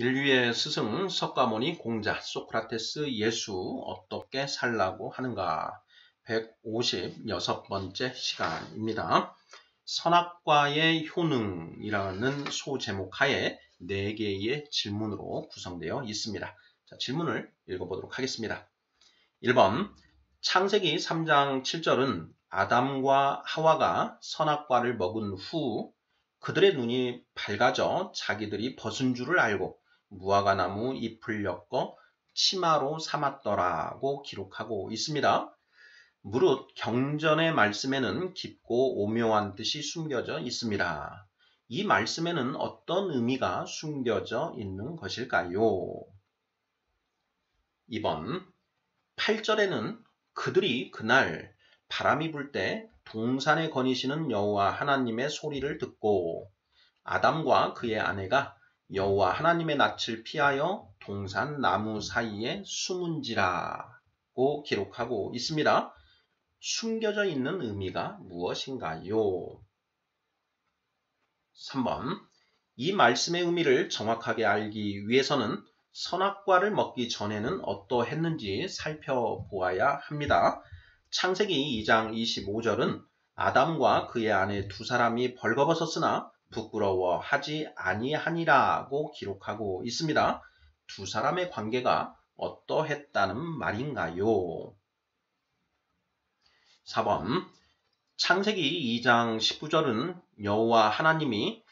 인류의 스승 석가모니 공자 소크라테스 예수 어떻게 살라고 하는가 156번째 시간입니다. 선악과의 효능이라는 소제목하에 4개의 질문으로 구성되어 있습니다. 자, 질문을 읽어보도록 하겠습니다. 1번 창세기 3장 7절은 아담과 하와가 선악과를 먹은 후 그들의 눈이 밝아져 자기들이 벗은 줄을 알고 무화과나무 잎을 엮어 치마로 삼았더라고 기록하고 있습니다. 무릇 경전의 말씀에는 깊고 오묘한 뜻이 숨겨져 있습니다. 이 말씀에는 어떤 의미가 숨겨져 있는 것일까요? 2번 8절에는 그들이 그날 바람이 불 때 동산에 거니시는 여호와 하나님의 소리를 듣고 아담과 그의 아내가 여호와 하나님의 낯을 피하여 동산 나무 사이에 숨은지라고 기록하고 있습니다. 숨겨져 있는 의미가 무엇인가요? 3번 이 말씀의 의미를 정확하게 알기 위해서는 선악과를 먹기 전에는 어떠했는지 살펴보아야 합니다. 창세기 2장 25절은 아담과 그의 아내 두 사람이 벌거벗었으나 부끄러워하지 아니하니라고 기록하고 있습니다. 두 사람의 관계가 어떠했다는 말인가요? 4번 창세기 2장 19절은 여호와 하나님이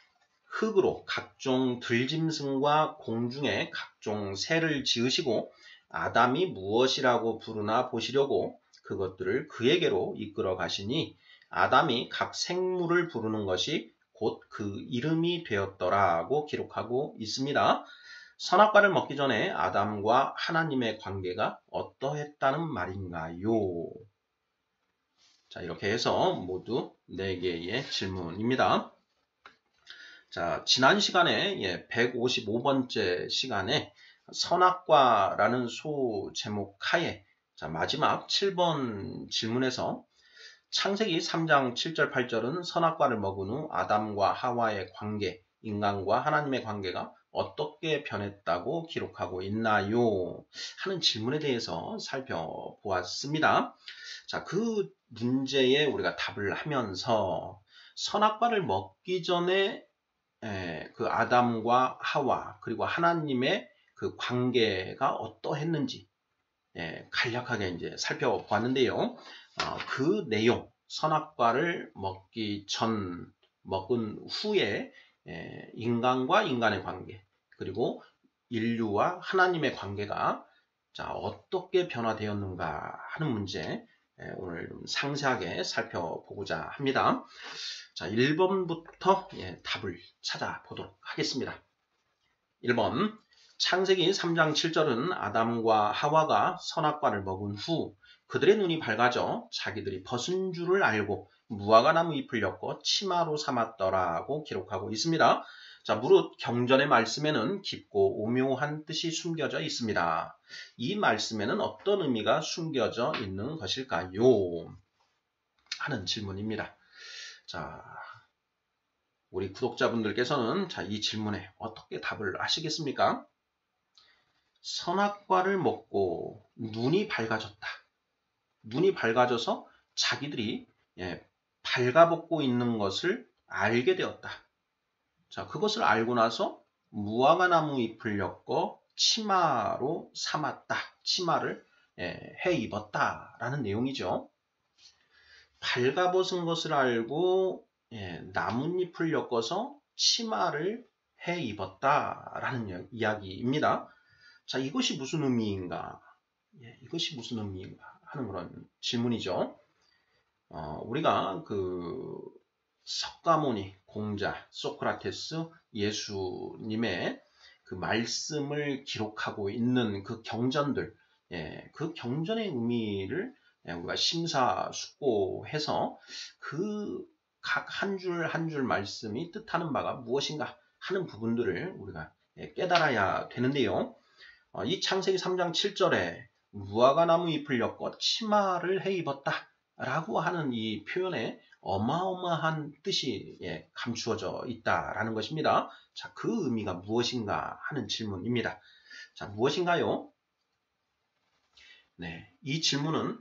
흙으로 각종 들짐승과 공중의 각종 새를 지으시고 아담이 무엇이라고 부르나 보시려고 그것들을 그에게로 이끌어 가시니 아담이 각 생물을 부르는 것이 곧 그 이름이 되었더라고 기록하고 있습니다. 선악과를 먹기 전에 아담과 하나님의 관계가 어떠했다는 말인가요? 자, 이렇게 해서 모두 4개의 질문입니다. 자, 지난 시간에 155번째 시간에 선악과라는 소제목 하에 마지막 7번 질문에서 창세기 3장 7절 8절은 선악과를 먹은 후 아담과 하와의 관계, 인간과 하나님의 관계가 어떻게 변했다고 기록하고 있나요? 하는 질문에 대해서 살펴보았습니다. 자, 그 문제에 우리가 답을 하면서 선악과를 먹기 전에 그 아담과 하와 그리고 하나님의 그 관계가 어떠했는지 간략하게 이제 살펴보았는데요. 그 내용, 선악과를 먹기 전, 먹은 후에 인간과 인간의 관계, 그리고 인류와 하나님의 관계가 어떻게 변화되었는가 하는 문제 오늘 좀 상세하게 살펴보고자 합니다. 자, 1번부터 답을 찾아보도록 하겠습니다. 1번 창세기 3장 7절은 아담과 하와가 선악과를 먹은 후 그들의 눈이 밝아져 자기들이 벗은 줄을 알고 무화과나무 잎을 엮어 치마로 삼았더라고 기록하고 있습니다. 자, 무릇 경전의 말씀에는 깊고 오묘한 뜻이 숨겨져 있습니다. 이 말씀에는 어떤 의미가 숨겨져 있는 것일까요? 하는 질문입니다. 자, 우리 구독자분들께서는 이 질문에 어떻게 답을 하시겠습니까? 선악과를 먹고 눈이 밝아졌다. 눈이 밝아져서 자기들이 발가벗고 있는 것을 알게 되었다. 자, 그것을 알고 나서 무화과나무 잎을 엮어 치마로 삼았다. 치마를 해 입었다라는 내용이죠. 발가벗은 것을 알고 나뭇잎을 엮어서 치마를 해 입었다라는 이야기입니다. 자, 이것이 무슨 의미인가? 이것이 무슨 의미인가 하는 그런 질문이죠. 우리가 그 석가모니, 공자, 소크라테스, 예수님의 그 말씀을 기록하고 있는 그 경전들, 그 경전의 의미를 우리가 심사숙고해서 그 각 한 줄 한 줄 말씀이 뜻하는 바가 무엇인가 하는 부분들을 우리가 깨달아야 되는데요. 이 창세기 3장 7절에 무화과나무 잎을 엮어 치마를 해 입었다 라고 하는 이 표현의 어마어마한 뜻이 감추어져 있다라는 것입니다. 자, 그 의미가 무엇인가 하는 질문입니다. 자, 무엇인가요? 네, 이 질문은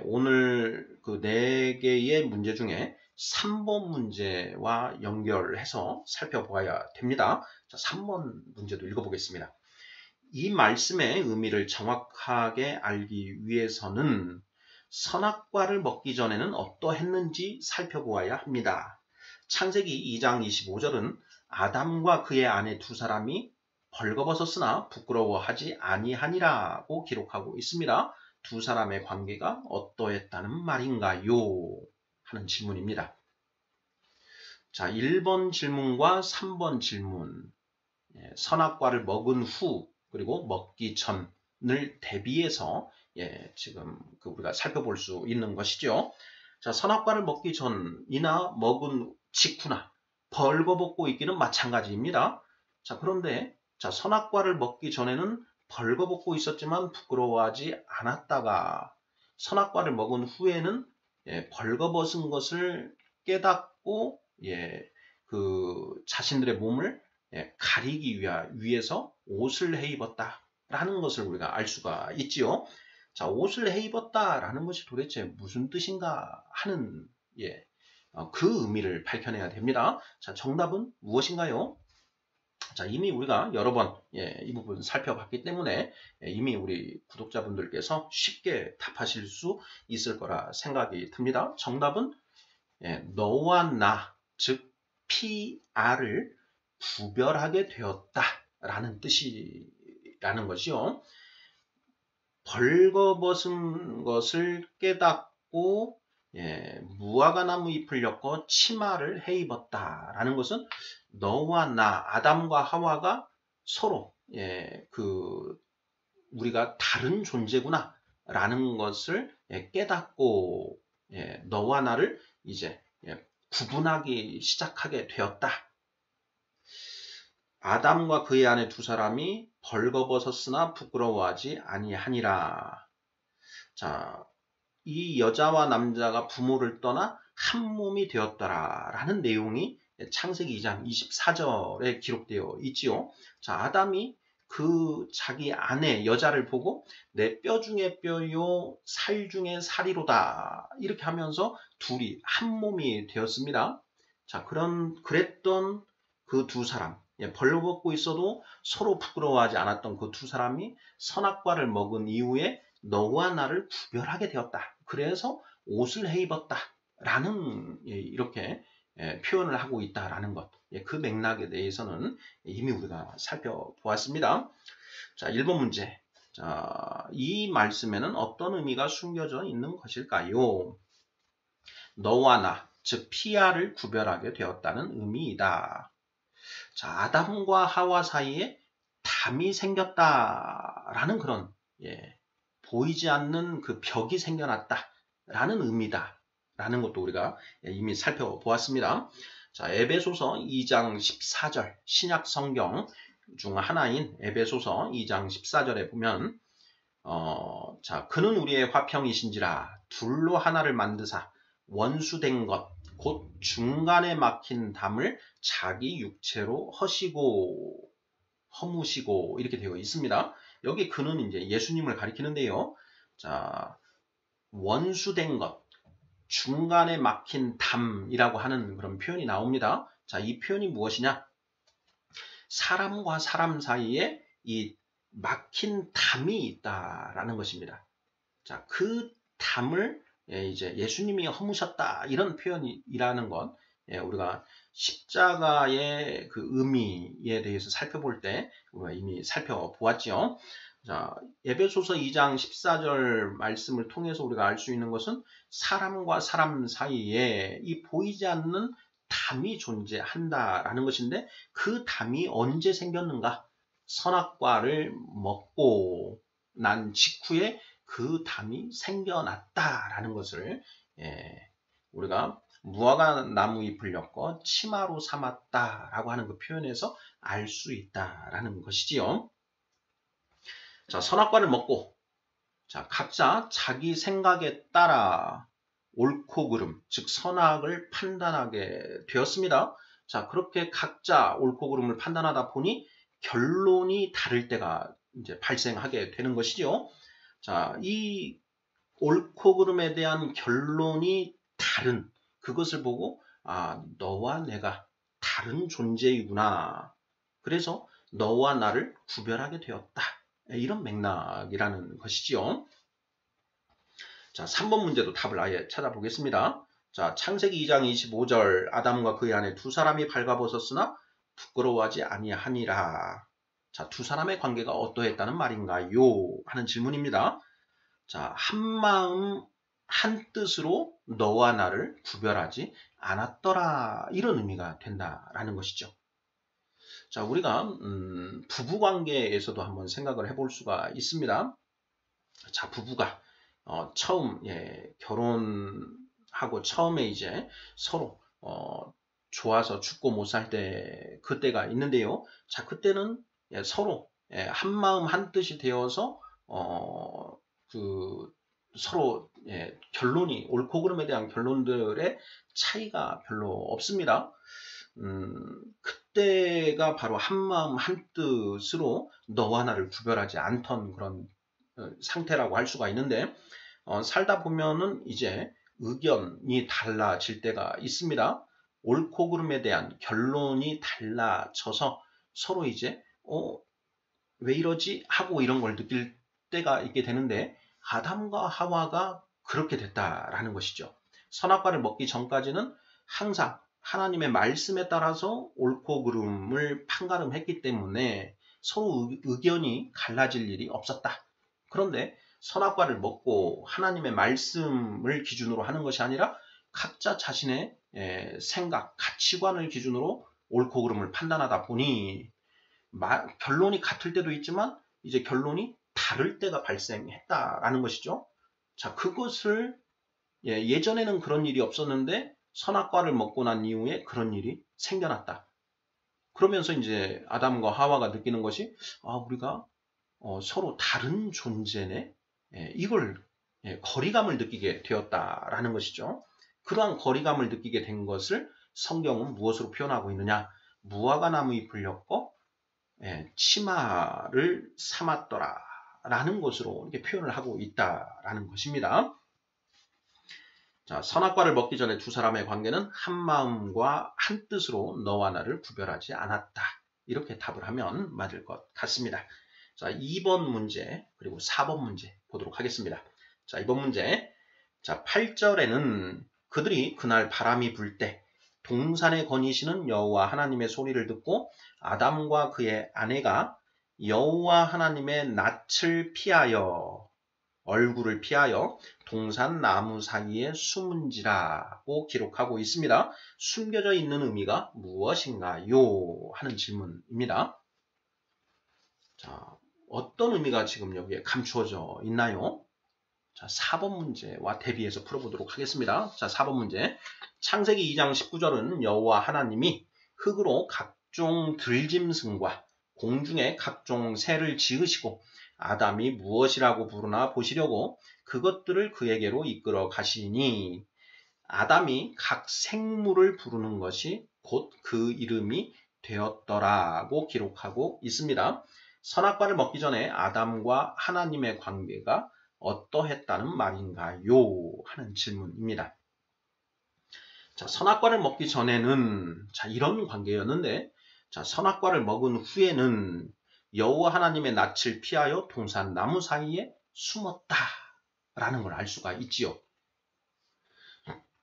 오늘 그 4개의 문제 중에 3번 문제와 연결해서 살펴보아야 됩니다. 자, 3번 문제도 읽어보겠습니다. 이 말씀의 의미를 정확하게 알기 위해서는 선악과를 먹기 전에는 어떠했는지 살펴보아야 합니다. 창세기 2장 25절은 아담과 그의 아내 두 사람이 벌거벗었으나 부끄러워하지 아니하니라고 기록하고 있습니다. 두 사람의 관계가 어떠했다는 말인가요? 하는 질문입니다. 자, 1번 질문과 3번 질문. 선악과를 먹은 후 그리고 먹기 전을 대비해서 지금 우리가 살펴볼 수 있는 것이죠. 자, 선악과를 먹기 전이나 먹은 직후나 벌거벗고 있기는 마찬가지입니다. 자, 그런데 자, 선악과를 먹기 전에는 벌거벗고 있었지만 부끄러워하지 않았다가 선악과를 먹은 후에는 벌거벗은 것을 깨닫고 그 자신들의 몸을 가리기 위해서 옷을 해 입었다라는 것을 우리가 알 수가 있지요. 자, 옷을 해 입었다라는 것이 도대체 무슨 뜻인가 하는 그 의미를 밝혀내야 됩니다. 자, 정답은 무엇인가요? 자, 이미 우리가 여러 번 이 부분 살펴봤기 때문에 이미 우리 구독자분들께서 쉽게 답하실 수 있을 거라 생각이 듭니다. 정답은 너와 나, 즉 PR을 구별하게 되었다라는 뜻이라는 것이요. 벌거벗은 것을 깨닫고 무화과나무 잎을 엮어 치마를 해 입었다라는 것은 너와 나, 아담과 하와가 서로 우리가 다른 존재구나라는 것을 깨닫고 너와 나를 이제 구분하기 시작하게 되었다. 아담과 그의 아내 두 사람이 벌거벗었으나 부끄러워하지 아니하니라. 자, 이 여자와 남자가 부모를 떠나 한 몸이 되었더라라는 내용이 창세기 2장 24절에 기록되어 있지요. 자, 아담이 그 자기 아내 여자를 보고 내 뼈 중에 뼈요 살 중에 살이로다 이렇게 하면서 둘이 한 몸이 되었습니다. 자, 그랬던 그 두 사람, 벌거벗고 있어도 서로 부끄러워하지 않았던 그 두 사람이 선악과를 먹은 이후에 너와 나를 구별하게 되었다. 그래서 옷을 해 입었다라는 이렇게 표현을 하고 있다라는 것. 그 맥락에 대해서는 이미 우리가 살펴보았습니다. 자, 1번 문제. 자, 이 말씀에는 어떤 의미가 숨겨져 있는 것일까요? 너와 나, 즉 PR을 구별하게 되었다는 의미이다. 자, 아담과 하와 사이에 담이 생겼다라는 그런 보이지 않는 그 벽이 생겨났다라는 의미다라는 것도 우리가 이미 살펴보았습니다. 자, 에베소서 2장 14절 신약 성경 중 하나인 에베소서 2장 14절에 보면 자, 그는 우리의 화평이신지라 둘로 하나를 만드사 원수된 것 곧 중간에 막힌 담을 자기 육체로 허무시고 이렇게 되어 있습니다. 여기 그는 이제 예수님을 가리키는데요. 자, 원수된 것, 중간에 막힌 담이라고 하는 그런 표현이 나옵니다. 자, 이 표현이 무엇이냐? 사람과 사람 사이에 이 막힌 담이 있다라는 것입니다. 자, 그 담을 이제 예수님이 허무셨다 이런 표현이라는 것, 우리가 십자가의 그 의미에 대해서 살펴볼 때 우리가 이미 살펴보았죠. 자, 에베소서 2장 14절 말씀을 통해서 우리가 알 수 있는 것은 사람과 사람 사이에 이 보이지 않는 담이 존재한다라는 것인데 그 담이 언제 생겼는가? 선악과를 먹고 난 직후에 그 담이 생겨났다라는 것을 우리가 무화과 나무 잎을 엮어 치마로 삼았다라고 하는 그 표현에서 알 수 있다라는 것이지요. 자, 선악과를 먹고 자, 각자 자기 생각에 따라 옳고 그름, 즉 선악을 판단하게 되었습니다. 자, 그렇게 각자 옳고 그름을 판단하다 보니 결론이 다를 때가 이제 발생하게 되는 것이죠. 자, 이 옳고 그름에 대한 결론이 다른 그것을 보고 너와 내가 다른 존재이구나. 그래서 너와 나를 구별하게 되었다. 이런 맥락이라는 것이지요. 자, 3번 문제도 답을 아예 찾아보겠습니다. 자, 창세기 2장 25절 아담과 그의 아내 두 사람이 발가벗었으나 부끄러워하지 아니하니라. 자, 두 사람의 관계가 어떠했다는 말인가요? 하는 질문입니다. 자, 한 마음 한 뜻으로 너와 나를 구별하지 않았더라. 이런 의미가 된다라는 것이죠. 자, 우리가 부부관계에서도 한번 생각을 해볼 수가 있습니다. 자, 부부가 처음 결혼하고 처음에 이제 서로 좋아서 죽고 못 살 때 그때가 있는데요. 자, 그때는 서로 한 마음 한 뜻이 되어서 서로 결론이 옳고 그름에 대한 결론들의 차이가 별로 없습니다. 그때가 바로 한 마음 한 뜻으로 너와 나를 구별하지 않던 그런 상태라고 할 수가 있는데 살다 보면은 이제 의견이 달라질 때가 있습니다. 옳고 그름에 대한 결론이 달라져서 서로 이제 왜 이러지? 하고 이런 걸 느낄 때가 있게 되는데 아담과 하와가 그렇게 됐다라는 것이죠. 선악과를 먹기 전까지는 항상 하나님의 말씀에 따라서 옳고 그름을 판가름했기 때문에 서로 의견이 갈라질 일이 없었다. 그런데 선악과를 먹고 하나님의 말씀을 기준으로 하는 것이 아니라 각자 자신의 생각, 가치관을 기준으로 옳고 그름을 판단하다 보니 결론이 같을 때도 있지만 이제 결론이 다를 때가 발생했다라는 것이죠. 자, 그것을 예전에는 그런 일이 없었는데 선악과를 먹고 난 이후에 그런 일이 생겨났다. 그러면서 이제 아담과 하와가 느끼는 것이 우리가 서로 다른 존재네. 이걸 거리감을 느끼게 되었다라는 것이죠. 그러한 거리감을 느끼게 된 것을 성경은 무엇으로 표현하고 있느냐? 무화과 나무 잎을 엮고 치마를 삼았더라 라는 것으로 이렇게 표현을 하고 있다라는 것입니다. 자, 선악과를 먹기 전에 두 사람의 관계는 한 마음과 한 뜻으로 너와 나를 구별하지 않았다. 이렇게 답을 하면 맞을 것 같습니다. 자, 2번 문제 그리고 4번 문제 보도록 하겠습니다. 자, 2번 문제. 자, 8절에는 그들이 그날 바람이 불 때 동산에 거니시는 여호와 하나님의 소리를 듣고 아담과 그의 아내가 여호와 하나님의 낯을 피하여 얼굴을 피하여 동산 나무 사이에 숨은지라고 기록하고 있습니다. 숨겨져 있는 의미가 무엇인가요? 하는 질문입니다. 자, 어떤 의미가 지금 여기에 감추어져 있나요? 자, 4번 문제와 대비해서 풀어보도록 하겠습니다. 자, 4번 문제. 창세기 2장 19절은 여호와 하나님이 흙으로 각종 들짐승과 공중의 각종 새를 지으시고 아담이 무엇이라고 부르나 보시려고 그것들을 그에게로 이끌어 가시니 아담이 각 생물을 부르는 것이 곧 그 이름이 되었더라고 기록하고 있습니다. 선악과를 먹기 전에 아담과 하나님의 관계가 어떠했다는 말인가요? 하는 질문입니다. 자, 선악과를 먹기 전에는 이런 관계였는데 선악과를 먹은 후에는 여호와 하나님의 낯을 피하여 동산 나무 사이에 숨었다라는 걸 알 수가 있지요.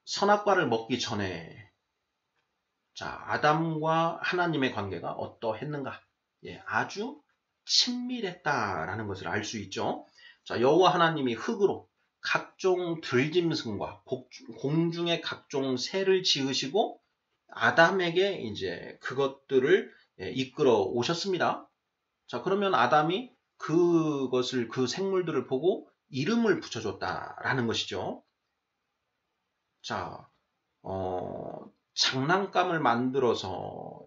선악과를 먹기 전에 아담과 하나님의 관계가 어떠했는가? 아주 친밀했다라는 것을 알 수 있죠. 자, 여호와 하나님이 흙으로 각종 들짐승과 공중의 각종 새를 지으시고 아담에게 이제 그것들을 이끌어 오셨습니다. 자, 그러면 아담이 그 생물들을 보고 이름을 붙여줬다라는 것이죠. 자, 장난감을 만들어서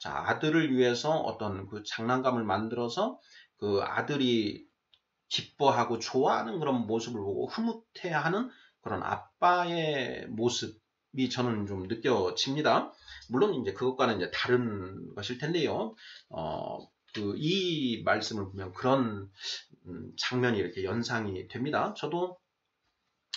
아들을 위해서 어떤 그 장난감을 만들어서 그 아들이 기뻐하고 좋아하는 그런 모습을 보고 흐뭇해하는 그런 아빠의 모습이 저는 좀 느껴집니다. 물론 이제 그것과는 이제 다른 것일 텐데요. 이 말씀을 보면 그런 장면이 이렇게 연상이 됩니다. 저도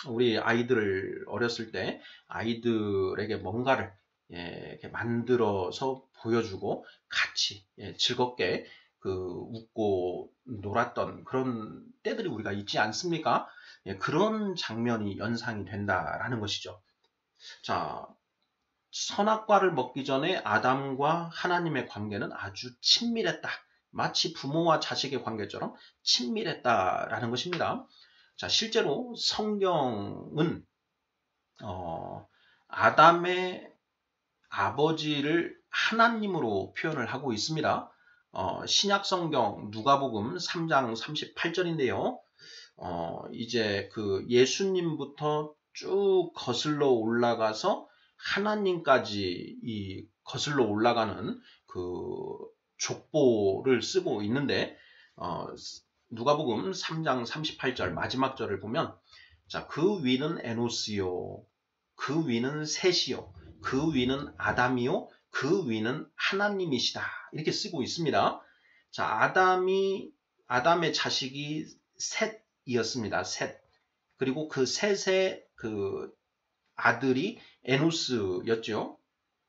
우리 아이들을 어렸을 때 아이들에게 뭔가를 이렇게 만들어서 보여주고 같이 즐겁게 웃고 놀았던 그런 때들이 우리가 있지 않습니까? 그런 장면이 연상이 된다라는 것이죠. 자, 선악과를 먹기 전에 아담과 하나님의 관계는 아주 친밀했다. 마치 부모와 자식의 관계처럼 친밀했다라는 것입니다. 자, 실제로 성경은 아담의 아버지를 하나님으로 표현을 하고 있습니다. 신약 성경 누가복음 3장 38절인데요. 이제 예수님부터 쭉 거슬러 올라가서 하나님까지 이 거슬러 올라가는 족보를 쓰고 있는데, 누가복음 3장 38절 마지막 절을 보면, 자, 그 위는 에노스요, 그 위는 셋이요, 그 위는 아담이요, 그 위는 하나님이시다. 이렇게 쓰고 있습니다. 자, 아담의 자식이 셋이었습니다. 셋. 그리고 그 셋의 아들이 에노스였죠.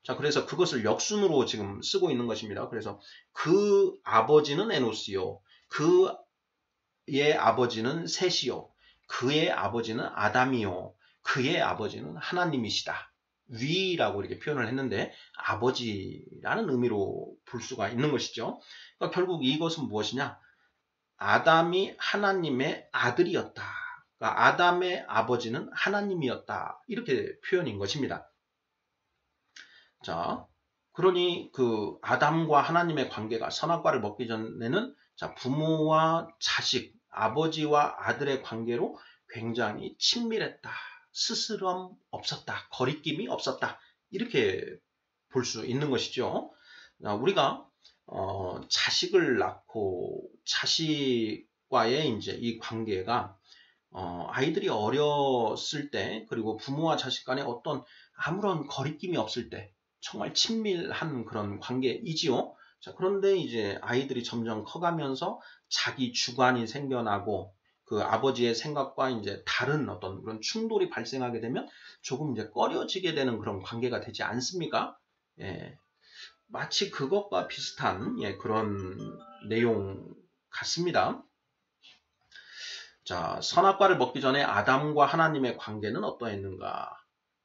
자, 그래서 그것을 역순으로 지금 쓰고 있는 것입니다. 그래서 그 아버지는 에노스요, 그의 아버지는 셋이요, 그의 아버지는 아담이요, 그의 아버지는 하나님이시다. 위라고 이렇게 표현을 했는데 아버지라는 의미로 볼 수가 있는 것이죠. 그러니까 결국 이것은 무엇이냐? 아담이 하나님의 아들이었다. 그러니까 아담의 아버지는 하나님이었다. 이렇게 표현인 것입니다. 자, 그러니 아담과 하나님의 관계가 선악과를 먹기 전에는 자, 부모와 자식, 아버지와 아들의 관계로 굉장히 친밀했다. 스스럼 없었다. 거리낌이 없었다. 이렇게 볼 수 있는 것이죠. 우리가 자식을 낳고 자식과의 이제 이 관계가 아이들이 어렸을 때, 그리고 부모와 자식 간에 어떤 아무런 거리낌이 없을 때 정말 친밀한 그런 관계이지요. 자, 그런데 이제 아이들이 점점 커가면서 자기 주관이 생겨나고 아버지의 생각과 이제 다른 어떤 그런 충돌이 발생하게 되면 조금 이제 꺼려지게 되는 그런 관계가 되지 않습니까? 예. 마치 그것과 비슷한 그런 내용 같습니다. 자, 선악과를 먹기 전에 아담과 하나님의 관계는 어떠했는가?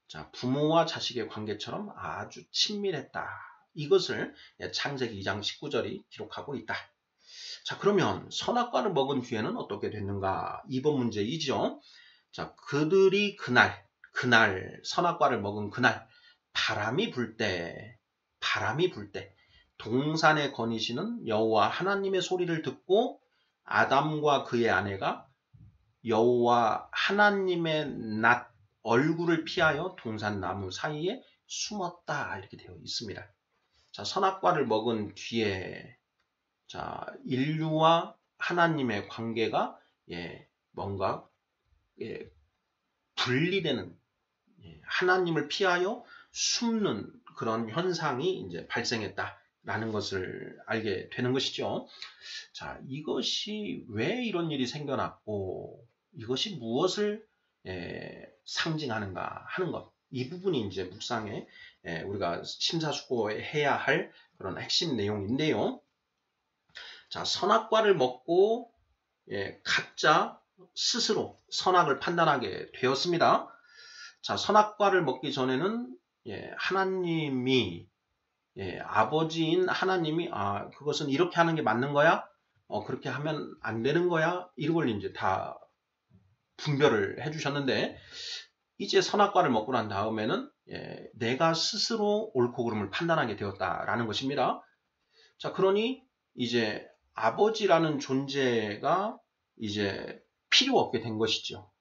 자, 부모와 자식의 관계처럼 아주 친밀했다. 이것을 창세기 2장 19절이 기록하고 있다. 자, 그러면 선악과를 먹은 뒤에는 어떻게 됐는가? 2번 문제이죠. 자, 그들이 그날 선악과를 먹은 그날 바람이 불 때 동산에 거니시는 여호와 하나님의 소리를 듣고 아담과 그의 아내가 여호와 하나님의 낯 얼굴을 피하여 동산 나무 사이에 숨었다. 이렇게 되어 있습니다. 자, 선악과를 먹은 뒤에 자, 인류와 하나님의 관계가 뭔가 분리되는, 하나님을 피하여 숨는 그런 현상이 이제 발생했다라는 것을 알게 되는 것이죠. 자, 이것이 왜 이런 일이 생겨났고 이것이 무엇을 상징하는가 하는 것, 이 부분이 이제 묵상에 우리가 심사숙고해야 할 그런 핵심 내용인데요. 자, 선악과를 먹고 각자 스스로 선악을 판단하게 되었습니다. 자, 선악과를 먹기 전에는 하나님이 아버지인 하나님이 그것은 이렇게 하는 게 맞는 거야? 그렇게 하면 안 되는 거야? 이걸 이제 다 분별을 해주셨는데, 이제 선악과를 먹고 난 다음에는 내가 스스로 옳고 그름을 판단하게 되었다라는 것입니다. 자, 그러니 이제 아버지라는 존재가 이제 필요 없게 된 것이죠.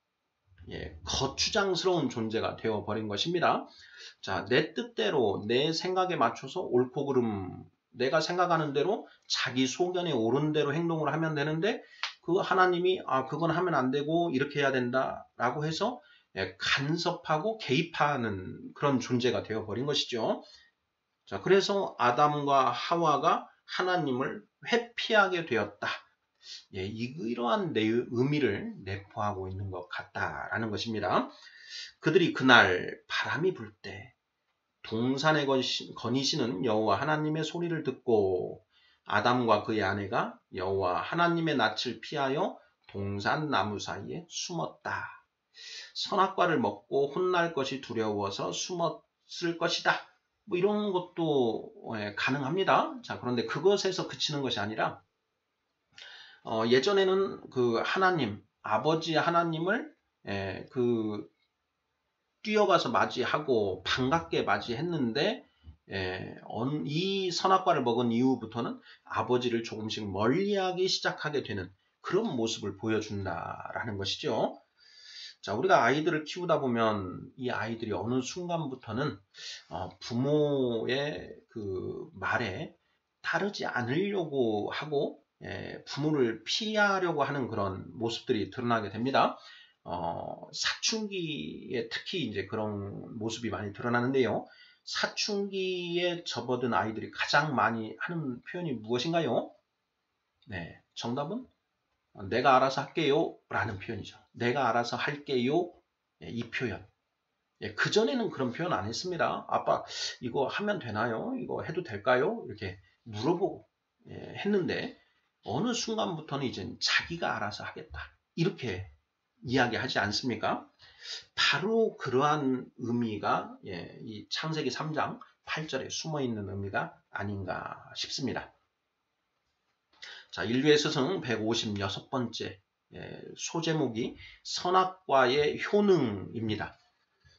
거추장스러운 존재가 되어버린 것입니다. 자, 내 뜻대로 내 생각에 맞춰서 옳고 그름, 내가 생각하는 대로 자기 소견에 옳은 대로 행동을 하면 되는데, 하나님이 그건 하면 안 되고 이렇게 해야 된다라고 해서 간섭하고 개입하는 그런 존재가 되어버린 것이죠. 자, 그래서 아담과 하와가 하나님을 회피하게 되었다. 이러한 의미를 내포하고 있는 것 같다라는 것입니다. 그들이 그날 바람이 불 때 동산에 거니시는 여호와 하나님의 소리를 듣고 아담과 그의 아내가 여호와 하나님의 낯을 피하여 동산 나무 사이에 숨었다. 선악과를 먹고 혼날 것이 두려워서 숨었을 것이다. 뭐 이런 것도 가능합니다. 자, 그런데 그것에서 그치는 것이 아니라 예전에는 그 하나님, 아버지 하나님을 뛰어가서 맞이하고 반갑게 맞이했는데 이 선악과를 먹은 이후부터는 아버지를 조금씩 멀리하기 시작하게 되는 그런 모습을 보여준다라는 것이죠. 자, 우리가 아이들을 키우다 보면 이 아이들이 어느 순간부터는 부모의 그 말에 따르지 않으려고 하고 부모를 피하려고 하는 그런 모습들이 드러나게 됩니다. 사춘기에 특히 이제 그런 모습이 많이 드러나는데요. 사춘기에 접어든 아이들이 가장 많이 하는 표현이 무엇인가요? 네, 정답은 내가 알아서 할게요 라는 표현이죠. 내가 알아서 할게요. 이 표현. 그전에는 그런 표현 안 했습니다. 아빠 이거 하면 되나요? 이거 해도 될까요? 이렇게 물어보고 했는데 어느 순간부터는 이제 자기가 알아서 하겠다. 이렇게 이야기하지 않습니까? 바로 그러한 의미가 이 창세기 3장 8절에 숨어있는 의미가 아닌가 싶습니다. 자, 인류의 스승 156번째 소제목이 선악과의 효능입니다.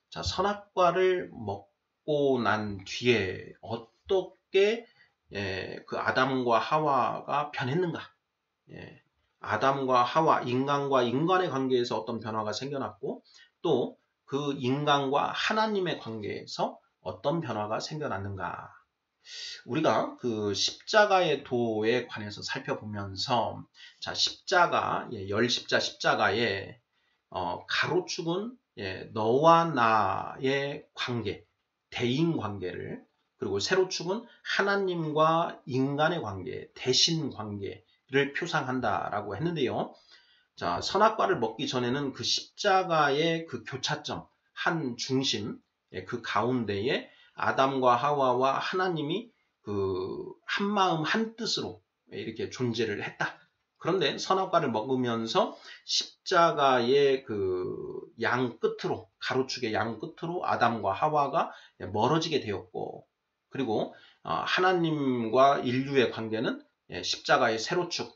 자, 선악과를 먹고 난 뒤에 어떻게 그 아담과 하와가 변했는가? 아담과 하와, 인간과 인간의 관계에서 어떤 변화가 생겨났고 또 그 인간과 하나님의 관계에서 어떤 변화가 생겨났는가? 우리가 그 십자가의 도에 관해서 살펴보면서 자, 십자가, 십자가의 가로축은 너와 나의 관계, 대인 관계를 그리고 세로축은 하나님과 인간의 관계, 대신 관계를 표상한다라고 했는데요. 자, 선악과를 먹기 전에는 그 십자가의 그 교차점, 한 중심, 그 가운데에 아담과 하와와 하나님이 그 한마음 한뜻으로 이렇게 존재를 했다. 그런데 선악과를 먹으면서 십자가의 그 양 끝으로, 가로축의 양 끝으로 아담과 하와가 멀어지게 되었고, 그리고 하나님과 인류의 관계는 십자가의 세로축,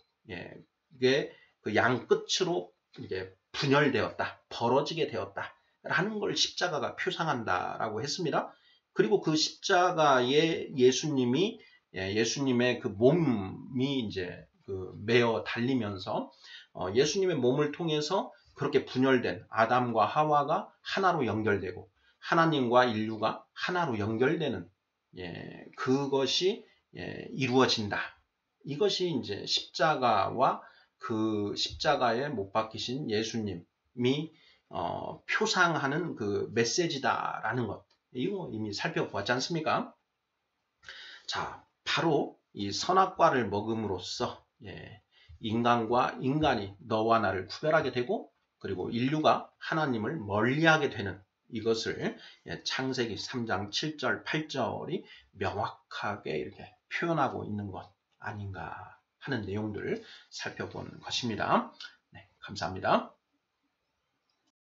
그 양 끝으로 이게 분열되었다, 벌어지게 되었다 라는 걸 십자가가 표상한다라고 했습니다. 그리고 그 십자가에 예수님의 그 몸이 이제 그 매어 달리면서 예수님의 몸을 통해서 그렇게 분열된 아담과 하와가 하나로 연결되고 하나님과 인류가 하나로 연결되는 그것이 이루어진다. 이것이 이제 십자가와 그 십자가에 못 박히신 예수님이 표상하는 그 메시지다라는 것. 이거 이미 살펴보았지 않습니까? 자, 바로 이 선악과를 먹음으로써 인간과 인간이 너와 나를 구별하게 되고 그리고 인류가 하나님을 멀리하게 되는 이것을 창세기 3장 7절, 8절이 명확하게 이렇게 표현하고 있는 것 아닌가 하는 내용들을 살펴본 것입니다. 네, 감사합니다.